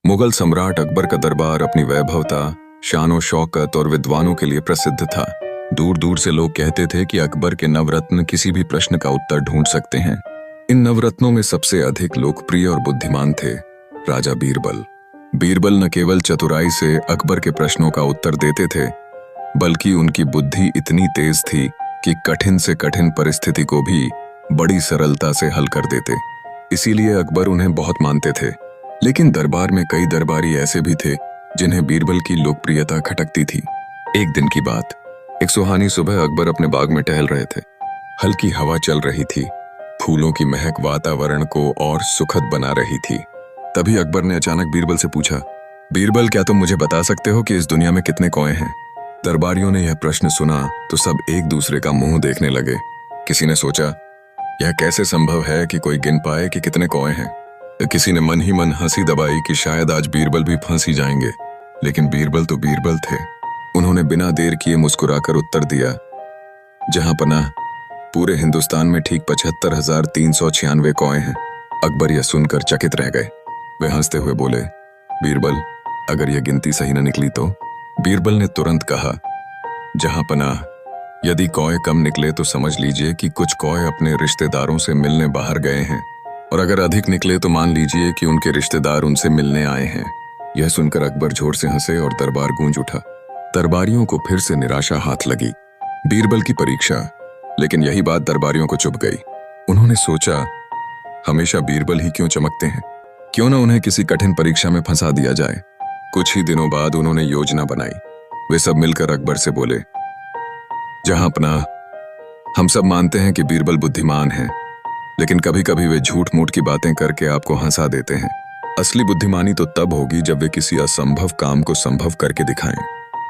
मुगल सम्राट अकबर का दरबार अपनी वैभवता, शानो शौकत और विद्वानों के लिए प्रसिद्ध था। दूर दूर से लोग कहते थे कि अकबर के नवरत्न किसी भी प्रश्न का उत्तर ढूंढ सकते हैं। इन नवरत्नों में सबसे अधिक लोकप्रिय और बुद्धिमान थे राजा बीरबल। बीरबल न केवल चतुराई से अकबर के प्रश्नों का उत्तर देते थे, बल्कि उनकी बुद्धि इतनी तेज थी कि कठिन से कठिन परिस्थिति को भी बड़ी सरलता से हल कर देते। इसीलिए अकबर उन्हें बहुत मानते थे। लेकिन दरबार में कई दरबारी ऐसे भी थे जिन्हें बीरबल की लोकप्रियता खटकती थी। एक दिन की बात, एक सुहानी सुबह अकबर अपने बाग में टहल रहे थे। हल्की हवा चल रही थी, फूलों की महक वातावरण को और सुखद बना रही थी। तभी अकबर ने अचानक बीरबल से पूछा, बीरबल, क्या तुम मुझे बता सकते हो कि इस दुनिया में कितने कौए हैं? दरबारियों ने यह प्रश्न सुना तो सब एक दूसरे का मुंह देखने लगे। किसी ने सोचा, यह कैसे संभव है कि कोई गिन पाए कि कितने कौए हैं? किसी ने मन ही मन हंसी दबाई कि शायद आज बीरबल भी फंस ही जाएंगे। लेकिन बीरबल तो बीरबल थे। उन्होंने बिना देर किए मुस्कुराकर उत्तर दिया, जहां पनाह पूरे हिंदुस्तान में ठीक 75,396 कौए हैं। अकबर यह सुनकर चकित रह गए। वे हंसते हुए बोले, बीरबल, अगर यह गिनती सही न निकली तो? बीरबल ने तुरंत कहा, जहां पनाह, यदि कौए कम निकले तो समझ लीजिए कि कुछ कौए अपने रिश्तेदारों से मिलने बाहर गए हैं, और अगर अधिक निकले तो मान लीजिए कि उनके रिश्तेदार उनसे मिलने आए हैं। यह सुनकर अकबर जोर से हंसे और दरबार गूंज उठा। दरबारियों को फिर से निराशा हाथ लगी। बीरबल की परीक्षा। लेकिन यही बात दरबारियों को चुभ गई। उन्होंने सोचा, हमेशा बीरबल ही क्यों चमकते हैं? क्यों न उन्हें किसी कठिन परीक्षा में फंसा दिया जाए। कुछ ही दिनों बाद उन्होंने योजना बनाई। वे सब मिलकर अकबर से बोले, जहां पनाह, हम सब मानते हैं कि बीरबल बुद्धिमान हैं, लेकिन कभी कभी वे झूठ मूठ की बातें करके आपको हंसा देते हैं। असली बुद्धिमानी तो तब होगी जब वे किसी असंभव काम को संभव करके दिखाएं।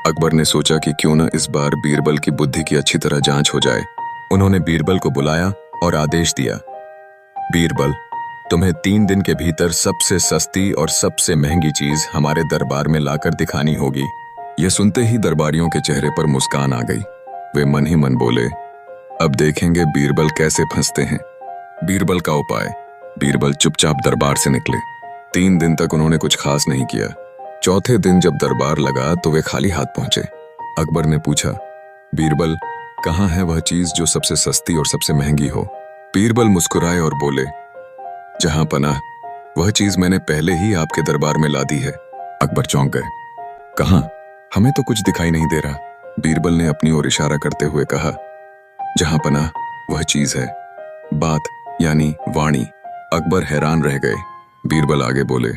अकबर ने सोचा कि क्यों न इस बार बीरबल की बुद्धि की अच्छी तरह जांच हो जाए। उन्होंने बीरबल को बुलाया और आदेश दिया, बीरबल, तुम्हें 3 दिन के भीतर सबसे सस्ती और सबसे महंगी चीज हमारे दरबार में लाकर दिखानी होगी। यह सुनते ही दरबारियों के चेहरे पर मुस्कान आ गई। वे मन ही मन बोले, अब देखेंगे बीरबल कैसे फंसते हैं। बीरबल का उपाय। बीरबल चुपचाप दरबार से निकले। 3 दिन तक उन्होंने कुछ खास नहीं किया। चौथे दिन जब दरबार लगा तो वे खाली हाथ पहुंचे। अकबर ने पूछा, बीरबल, कहाँ है वह चीज जो सबसे सस्ती और सबसे महंगी हो? बीरबल मुस्कुराए और बोले, जहां पनाह, वह चीज मैंने पहले ही आपके दरबार में ला दी है। अकबर चौंक गए। कहां? हमें तो कुछ दिखाई नहीं दे रहा। बीरबल ने अपनी ओर इशारा करते हुए कहा, जहां पनाह, वह चीज है बात, यानी वाणी। अकबर हैरान रह गए। बीरबल आगे बोले,